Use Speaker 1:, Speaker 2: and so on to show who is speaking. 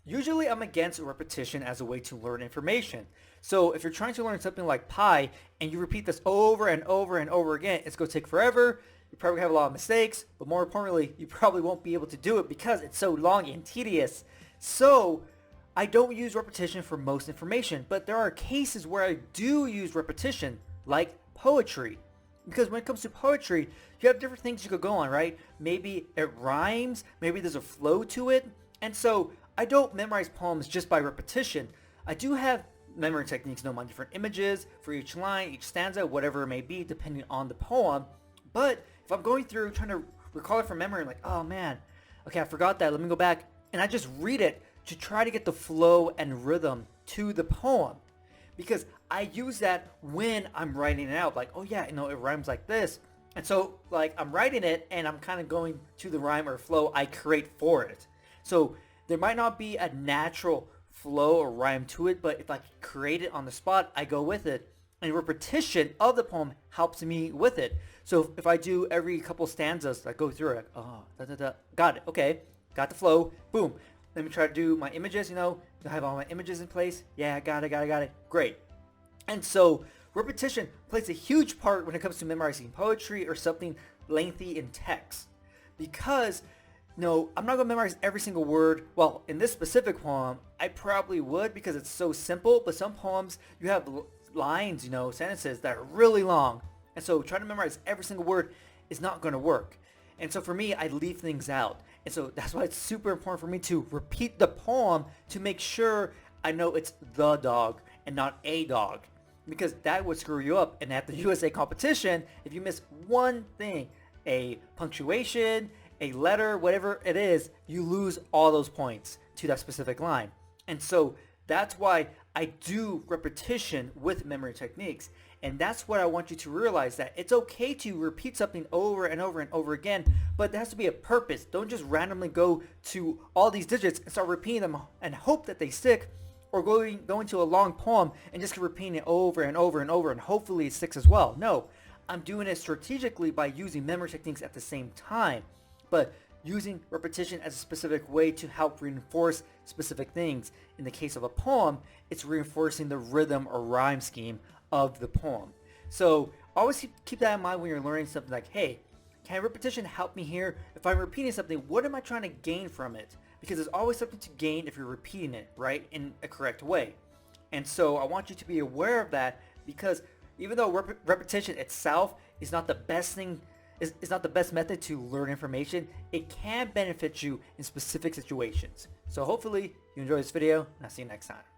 Speaker 1: Usually I'm against repetition as a way to learn information. So if you're trying to learn something like pi and you repeat this over and over and over again, it's going to take forever. You probably have a lot of mistakes, but more importantly, you probably won't be able to do it because it's so long and tedious. So I don't use repetition for most information, but there are cases where I do use repetition, like poetry. Because when it comes to poetry, you have different things you could go on, right? Maybe it rhymes, maybe there's a flow to it. And so I don't memorize poems just by repetition. I do have memory techniques, know my different images for each line, each stanza, whatever it may be, depending on the poem. But if I'm going through trying to recall it from memory, I'm like, oh man, okay, I forgot that. Let me go back. And I just read it to try to get the flow and rhythm to the poem. Because I use that when I'm writing it out. Like, oh yeah, it rhymes like this. And so like I'm writing it and I'm kind of going to the rhyme or flow I create for it. So there might not be a natural flow or rhyme to it, but if I create it on the spot, I go with it. And repetition of the poem helps me with it. So if I do every couple stanzas, I go through it, like, oh, da, da, da, got it, okay, got the flow, boom. Let me try to do my images, I have all my images in place. Yeah, got it, great. And so repetition plays a huge part when it comes to memorizing poetry or something lengthy in text. Because no, I'm not going to memorize every single word. Well, in this specific poem, I probably would because it's so simple. But some poems, you have lines, sentences that are really long. And so trying to memorize every single word is not going to work. And so for me, I leave things out. And so that's why it's super important for me to repeat the poem to make sure I know it's the dog and not a dog. Because that would screw you up. And at the USA competition, if you miss one thing, a punctuation, a letter, whatever it is, you lose all those points to that specific line. And so that's why I do repetition with memory techniques. And that's what I want you to realize, that it's okay to repeat something over and over and over again, but there has to be a purpose. Don't just randomly go to all these digits and start repeating them and hope that they stick, or going to a long poem and just repeating it over and over and over and hopefully it sticks as well. No, I'm doing it strategically by using memory techniques at the same time, but using repetition as a specific way to help reinforce specific things. In the case of a poem, it's reinforcing the rhythm or rhyme scheme of the poem. So always keep that in mind when you're learning something, like, hey, can repetition help me here? If I'm repeating something, what am I trying to gain from it? Because there's always something to gain if you're repeating it, right, in a correct way. And so I want you to be aware of that, because even though repetition itself is not the best thing, is not the best method to learn information, it can benefit you in specific situations. So hopefully you enjoy this video, and I'll see you next time.